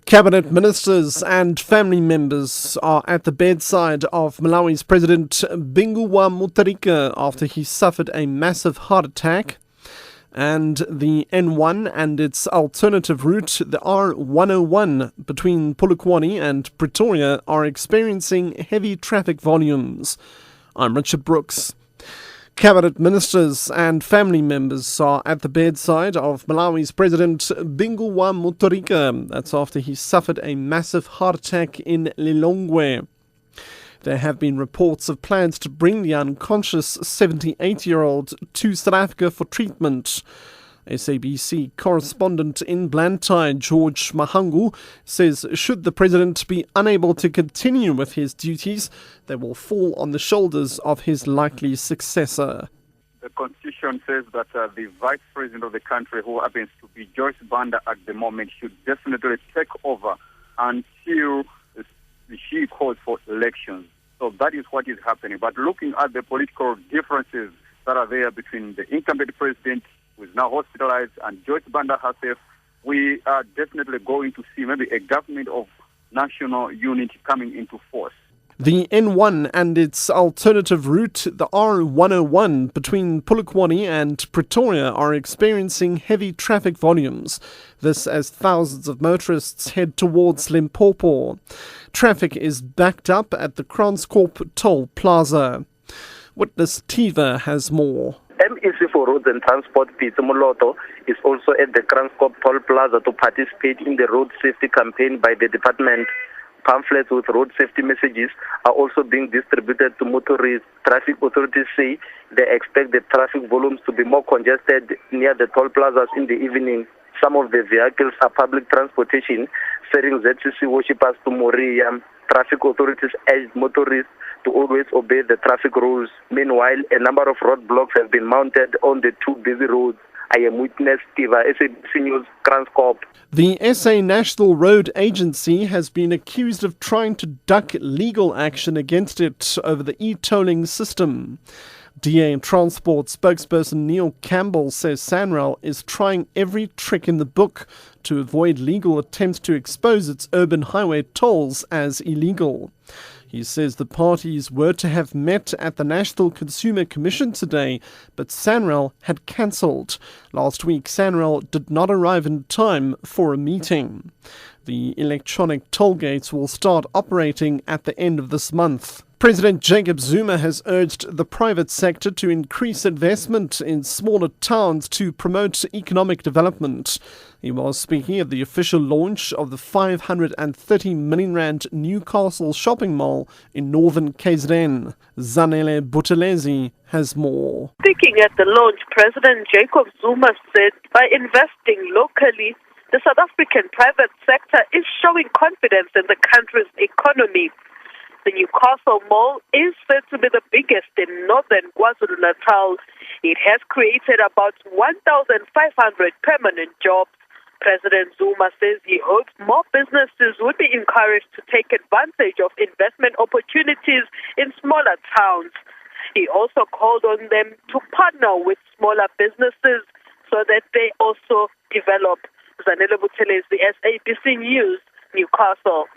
Cabinet ministers and family members are at the bedside of Malawi's President Binguwa Mutharika after he suffered a massive heart attack. And the N1 and its alternative route, the R101 between Polokwane and Pretoria, are experiencing heavy traffic volumes. I'm Richard Brooks. Cabinet ministers and family members are at the bedside of Malawi's President Binguwa Mutharika. That's after he suffered a massive heart attack in Lilongwe. There have been reports of plans to bring the unconscious 78-year-old to South Africa for treatment. SABC correspondent in Blantyre, George Mahangu, says should the president be unable to continue with his duties, they will fall on the shoulders of his likely successor. The Constitution says that the Vice President of the country, who happens to be Joyce Banda at the moment, should definitely take over until she calls for elections. So that is what is happening. But looking at the political differences that are there between the incumbent president, who is now hospitalized, and Joyce Banda herself, we are definitely going to see maybe a government of national unity coming into force. The N1 and its alternative route, the R101 between Polokwane and Pretoria, are experiencing heavy traffic volumes. This as thousands of motorists head towards Limpopo. Traffic is backed up at the Kranskorp toll plaza. Witness Tiva has more. MEC for Roads and Transport, Peter Moloto, is also at the Kranskorp toll plaza to participate in the road safety campaign by the department. Pamphlets with road safety messages are also being distributed to motorists. Traffic authorities say they expect the traffic volumes to be more congested near the toll plazas in the evening. Some of the vehicles are public transportation, ferrying ZCC worshippers to Moria. Traffic authorities urge motorists to always obey the traffic rules. Meanwhile, a number of roadblocks have been mounted on the two busy roads. I am Witness Tiva, SABC News, Kranskorp. The SA National Road Agency has been accused of trying to duck legal action against it over the e-tolling system. DA Transport spokesperson Neil Campbell says SANRAL is trying every trick in the book to avoid legal attempts to expose its urban highway tolls as illegal. He says the parties were to have met at the National Consumer Commission today, but SANRAL had cancelled. Last week, SANRAL did not arrive in time for a meeting. The electronic toll gates will start operating at the end of this month. President Jacob Zuma has urged the private sector to increase investment in smaller towns to promote economic development. He was speaking at the official launch of the 530 million rand Newcastle shopping mall in northern KZN. Zanele Buthelezi has more. Speaking at the launch, President Jacob Zuma said by investing locally, the South African private sector is showing confidence in the country's economy. The Newcastle Mall is said to be the biggest in northern KwaZulu-Natal. It has created about 1,500 permanent jobs. President Zuma says he hopes more businesses would be encouraged to take advantage of investment opportunities in smaller towns. He also called on them to partner with smaller businesses so that they also develop. Zanele Buthelezi, SABC News, Newcastle.